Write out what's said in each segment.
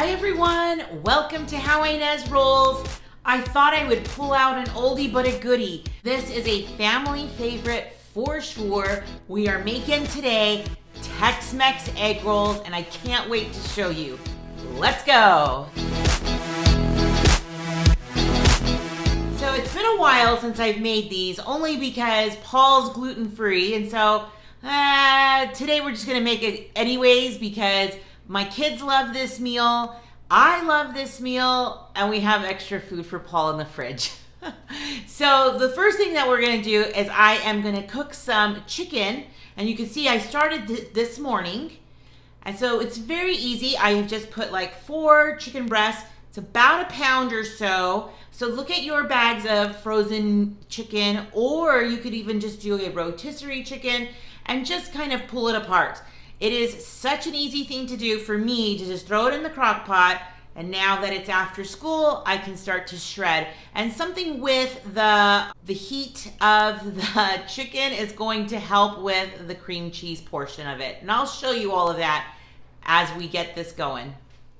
Hi everyone, welcome to How Ines Rolls. I thought I would pull out an oldie but a goodie. This is a family favorite for sure. We are making today Tex Mex egg rolls and I can't wait to show you. Let's go. So it's been a while since I've made these, only because Paul's gluten-free, and so today we're just gonna make it anyways because my kids love this meal, I love this meal, and we have extra food for Paul in the fridge. So the first thing that we're gonna do is I am gonna cook some chicken, and you can see I started this morning, and so it's very easy. I have just put like 4 chicken breasts. It's about a pound or so. So look at your bags of frozen chicken, or you could even just do a rotisserie chicken and just kind of pull it apart. It is such an easy thing to do for me to just throw it in the crock pot, and now that it's after school, I can start to shred. And something with the heat of the chicken is going to help with the cream cheese portion of it. And I'll show you all of that as we get this going.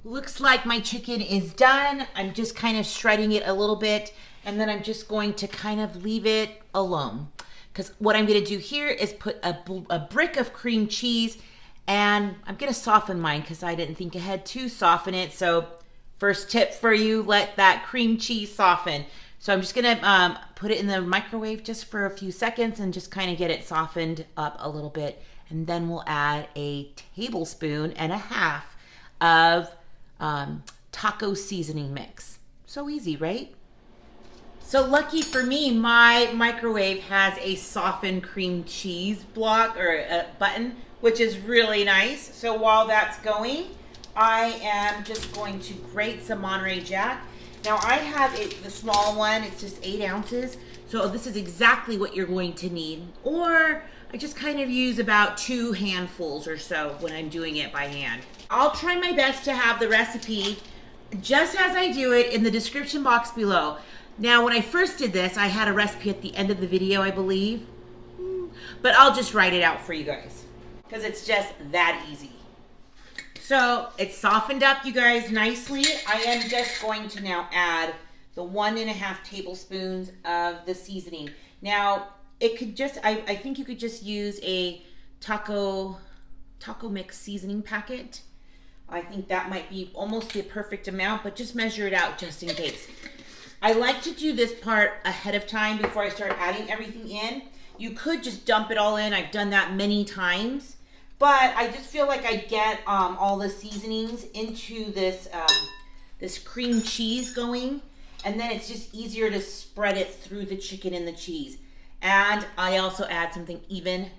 Looks like my chicken is done. I'm just kind of shredding it a little bit, and then I'm just going to kind of leave it alone. Because what I'm gonna do here is put a brick of cream cheese, and I'm gonna soften mine because I didn't think ahead to soften it. So first tip for you, let that cream cheese soften. So I'm just gonna put it in the microwave just for a few seconds and just kind of get it softened up a little bit. And then we'll add a tablespoon and a half of taco seasoning mix. So easy, right? So lucky for me, my microwave has a softened cream cheese block or a button, which is really nice. So while that's going, I am just going to grate some Monterey Jack. Now I have the small one, it's just 8 ounces. So this is exactly what you're going to need. Or I just kind of use about 2 handfuls or so when I'm doing it by hand. I'll try my best to have the recipe just as I do it in the description box below. Now, when I first did this, I had a recipe at the end of the video, I believe. But I'll just write it out for you guys because it's just that easy. So it's softened up, you guys, nicely. I am just going to now add the 1.5 tablespoons of the seasoning. Now, it could just, I think you could just use a taco mix seasoning packet. I think that might be almost the perfect amount, but just measure it out just in case. I like to do this part ahead of time before I start adding everything in. You could just dump it all in. I've done that many times, but I just feel like I get all the seasonings into this this cream cheese going, and then it's just easier to spread it through the chicken and the cheese. And I also add something even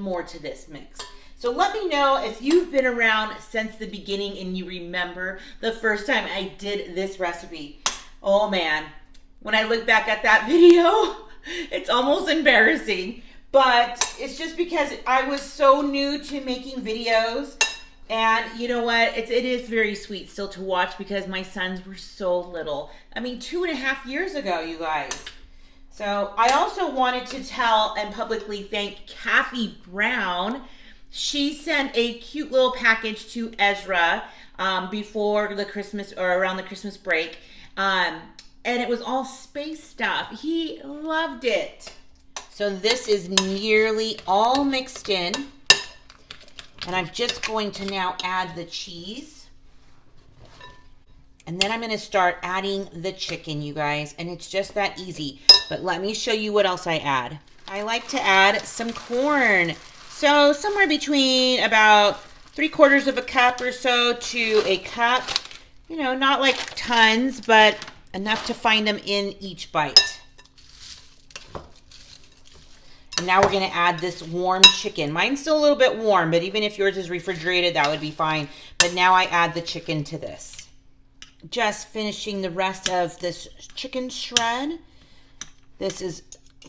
more to this mix. So let me know if you've been around since the beginning and you remember the first time I did this recipe. Oh man, when I look back at that video, it's almost embarrassing, but it's just because I was so new to making videos. And you know what, it is very sweet still to watch because my sons were so little. I mean, 2.5 years ago, you guys. So I also wanted to tell and publicly thank Kathy Brown. She sent a cute little package to Ezra before the Christmas or around the Christmas break. And it was all space stuff. He loved it. So this is nearly all mixed in. And I'm just going to now add the cheese. And then I'm going to start adding the chicken, you guys. And it's just that easy. But let me show you what else I add. I like to add some corn. So somewhere between about 3/4 cup or so to a cup. You know, not like tons, but enough to find them in each bite. And now we're gonna add this warm chicken. Mine's still a little bit warm, but even if yours is refrigerated, that would be fine. But now I add the chicken to this. Just finishing the rest of this chicken shred. This is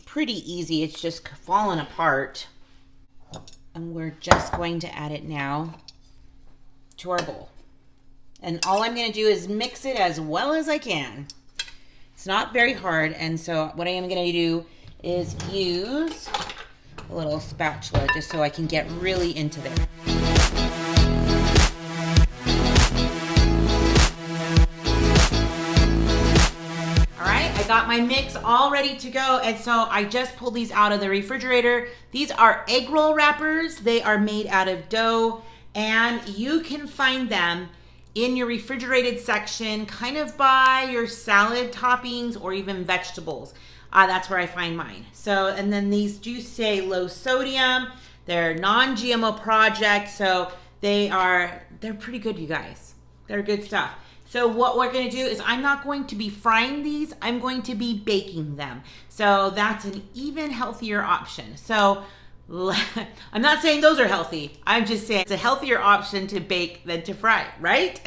pretty easy. It's just falling apart. And we're just going to add it now to our bowl. And all I'm going to do is mix it as well as I can. It's not very hard, and so what I am going to do is use a little spatula just so I can get really into there. got my mix all ready to go, and so I just pulled these out of the refrigerator. These are Eggroll Wrappers. They are made out of dough, and you can find them in your refrigerated section, kind of by your salad toppings or even vegetables. That's where I find mine. So, and then these do say low sodium. They're non-GMO project, so they're pretty good, you guys. They're good stuff. So what we're gonna do is I'm not going to be frying these, I'm going to be baking them. So that's an even healthier option. So I'm not saying those are healthy. I'm just saying it's a healthier option to bake than to fry, right?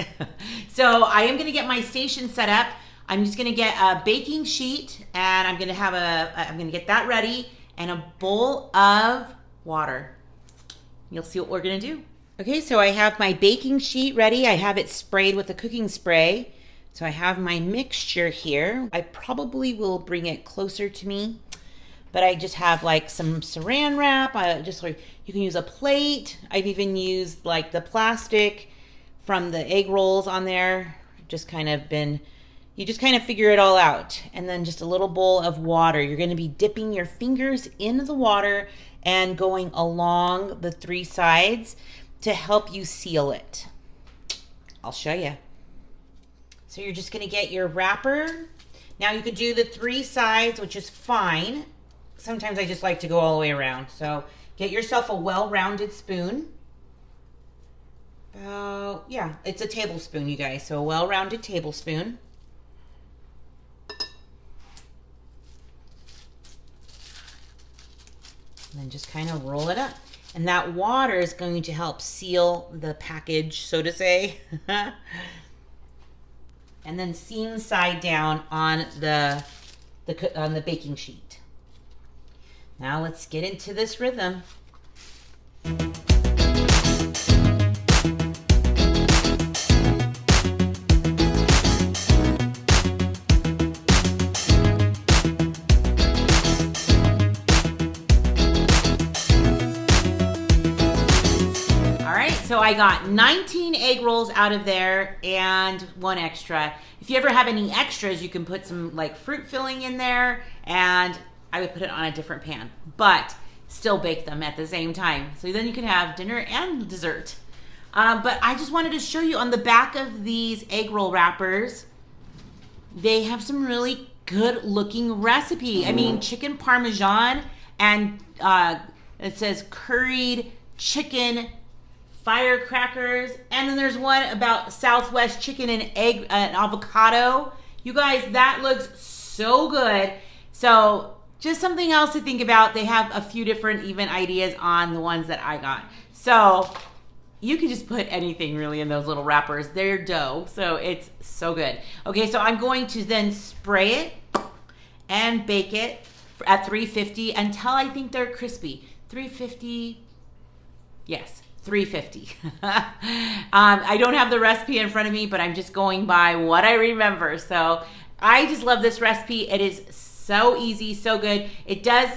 So I am gonna get my station set up. I'm just gonna get a baking sheet, and I'm gonna get that ready, and a bowl of water. You'll see what we're gonna do. Okay, so I have my baking sheet ready. I have it sprayed with a cooking spray. So I have my mixture here. I probably will bring it closer to me, but I just have like some saran wrap. You can use a plate. I've even used like the plastic from the egg rolls on there. You just kind of figure it all out. And then just a little bowl of water. You're gonna be dipping your fingers into the water and going along the three sides to help you seal it. I'll show you. So you're just gonna get your wrapper. Now you could do the three sides, which is fine. Sometimes I just like to go all the way around. So get yourself a well-rounded spoon. Yeah, it's a tablespoon, you guys. So a well-rounded tablespoon. And then just kind of roll it up. And that water is going to help seal the package, so to say. And then seam side down on the baking sheet. Now let's get into this rhythm. So I got 19 egg rolls out of there and one extra. If you ever have any extras, you can put some like fruit filling in there, and I would put it on a different pan, but still bake them at the same time. So then you can have dinner and dessert. But I just wanted to show you on the back of these egg roll wrappers, they have some really good looking recipe. I mean, chicken parmesan, and it says curried chicken firecrackers, and then there's one about Southwest chicken and egg and avocado. You guys, that looks so good. So just something else to think about. They have a few different even ideas on the ones that I got. So you can just put anything really in those little wrappers. They're dough, so it's so good. Okay, so I'm going to then spray it and bake it at 350 until I think they're crispy. 350, yes. 350. I don't have the recipe in front of me, but I'm just going by what I remember. So I just love this recipe. It is so easy, so good. It does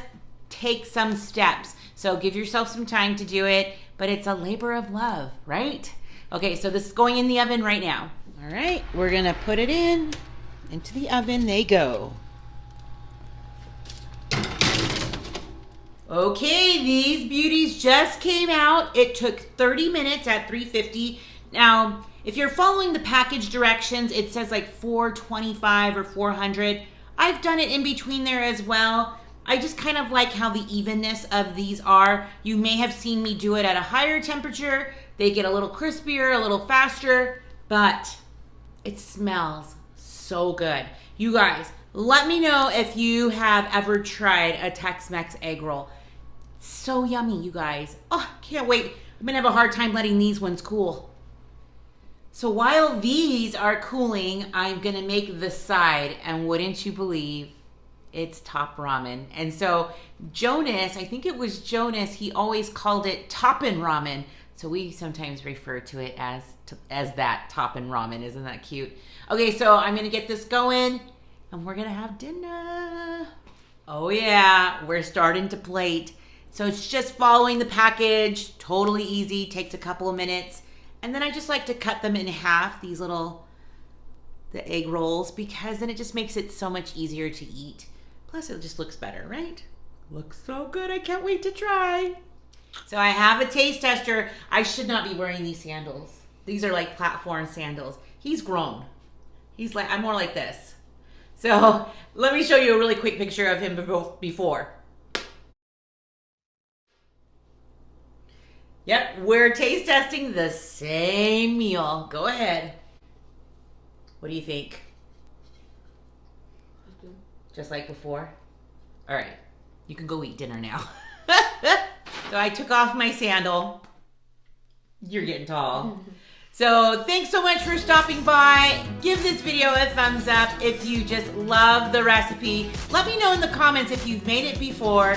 take some steps, so give yourself some time to do it, but it's a labor of love, right? Okay, so this is going in the oven right now. All right, we're gonna put it into the oven. They go. Okay, these beauties just came out. It took 30 minutes at 350. Now, if you're following the package directions, it says like 425 or 400. I've done it in between there as well. I just kind of like how the evenness of these are. You may have seen me do it at a higher temperature. They get a little crispier, a little faster, but it smells so good. You guys, let me know if you have ever tried a Tex-Mex egg roll. So yummy, you guys. Oh, can't wait. I'm gonna have a hard time letting these ones cool. So while these are cooling, I'm gonna make the side, and wouldn't you believe, it's top ramen. And so Jonas, I think it was Jonas, he always called it toppin' ramen. So we sometimes refer to it as that, toppin' ramen. Isn't that cute? Okay, so I'm gonna get this going, and we're gonna have dinner. Oh yeah, we're starting to plate. So it's just following the package, totally easy, takes a couple of minutes. And then I just like to cut them in half, these little the egg rolls because then it just makes it so much easier to eat. Plus it just looks better, right? Looks so good, I can't wait to try. So I have a taste tester. I should not be wearing these sandals. These are like platform sandals. He's grown. He's like, I'm more like this. So let me show you a really quick picture of him before. Yep, we're taste testing the same meal. Go ahead. What do you think? Just like before? All right, you can go eat dinner now. So I took off my sandal. You're getting tall. So thanks so much for stopping by. Give this video a thumbs up if you just love the recipe. Let me know in the comments if you've made it before.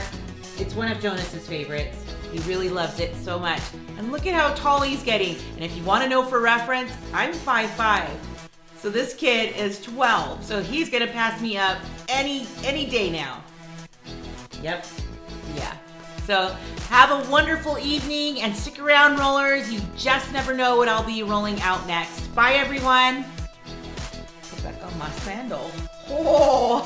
It's one of Jonas's favorites. He really loves it so much. And look at how tall he's getting. And if you want to know for reference, I'm 5'5". So this kid is 12. So he's gonna pass me up any day now. Yep, yeah. So have a wonderful evening and stick around, rollers. You just never know what I'll be rolling out next. Bye, everyone. Put back on my sandal. Oh.